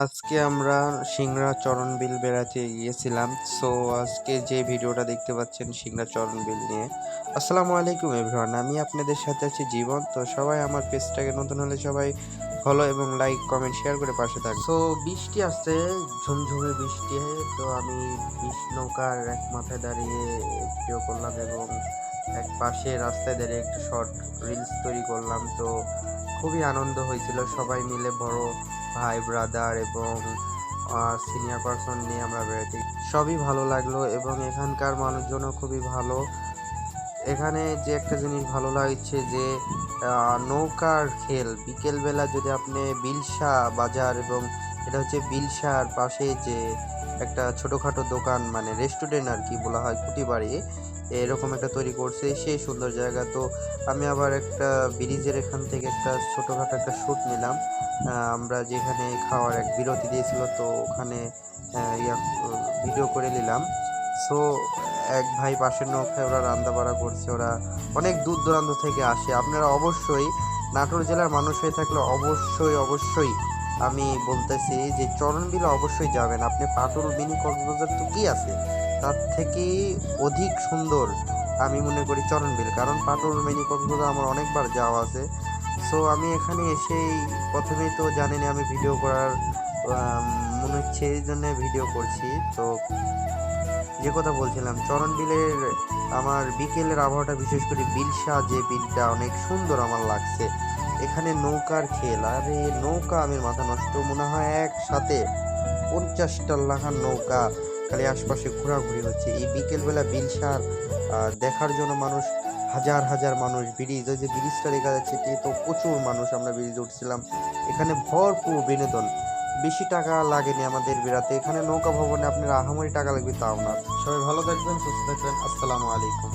আজকে আমরা সিংড়া চরণবিল বেড়াতে গিয়েছিলাম। সো আজকে যে ভিডিওটা দেখতে পাচ্ছেন সিংড়া চরণবিল নিয়ে। আসসালামু আলাইকুম এভরিওয়ান, আমি আপনাদের সাথে আছি জীবন। তো সবাই আমার পেজটাকে নতুন হলে সবাই ফলো এবং লাইক কমেন্ট শেয়ার করে পাশে থাকবে। সো বৃষ্টি আসছে, ঝুমঝুমে বৃষ্টি। তো আমি নৌকার এক মাথায় দাঁড়িয়ে ভিডিও করলাম এবং এক পাশে রাস্তায় দাঁড়িয়ে একটু শর্ট রিলস তৈরি করলাম। তো খুবই আনন্দ হয়েছিল, সবাই মিলে বড় ভাই ব্রাদার এবং সিনিয়র পারসন নিয়ে আমরা বেড়াতে সবই ভালো লাগলো এবং এখানকার মানুষজনও খুবই ভালো। এখানে যে একটা জিনিস ভালো লাগছে যে নৌকার খেল বিকেলবেলা যদি আপনি বিলসা বাজার এবং এটা হচ্ছে বিলসার পাশে যে একটা ছোটোখাটো দোকান মানে রেস্টুরেন্ট আর কি বলা হয় কুটি বাড়ি, এরকম একটা তৈরি করছে সেই সুন্দর জায়গা। তো আমি আবার একটা ব্রিজের এখান থেকে একটা ছোটোখাটো একটা শ্যুট নিলাম। আমরা যেখানে খাওয়ার এক বিরতি দিয়েছিল, তো ওখানে ভিডিও করে নিলাম। সো এক ভাই পাশের নৌকায় ওরা রান্না বাড়া করছে, ওরা অনেক দূর দূরান্ত থেকে আসে। আপনারা অবশ্যই নাটোর জেলার মানুষ হয়ে থাকলে অবশ্যই আমি বলতেছি যে চরণবিলে অবশ্যই যাবেন। আপনি পাটুল মিনি কক্সবাজার তো কি আছে, তার থেকে অধিক সুন্দর আমি মনে করি চরণবিল, কারণ পাটুল মিনি কক্সবাজার আমার অনেকবার যাওয়া আছে। সো আমি এখানে এসেই প্রথমেই তো জানেন আমি ভিডিও করার মনে হচ্ছে এই জন্য ভিডিও করছি। তো যে কথা বলছিলাম চরণবিলের, আমার বিকেলের আবহাওয়াটা বিশেষ করে বিলসা যে বিলটা অনেক সুন্দর আমার লাগছে। এখানে নৌকার খেল, আরে নৌকা আমি মাথা নষ্ট, মনে হয় একসাথে 50টা লাখার নৌকা খালি আশপাশে ঘোরাঘুরি হচ্ছে এই বিকেলবেলা বিলসার দেখার জন্য মানুষ হাজার হাজার মানুষ। ব্রিজ, ওই যে ব্রিজটা দেখা যাচ্ছে এটি তো প্রচুর মানুষ, আমরা ব্রিজে উঠছিলাম। এখানে ভরপুর বিনোদন, বেশি টাকা লাগেনি আমাদের বেড়াতে। এখানে নৌকা ভবনে আপনার আহামরি টাকা লাগবে তাও না। সবাই ভালো থাকবেন, সুস্থ থাকবেন, আসসালামু আলাইকুম।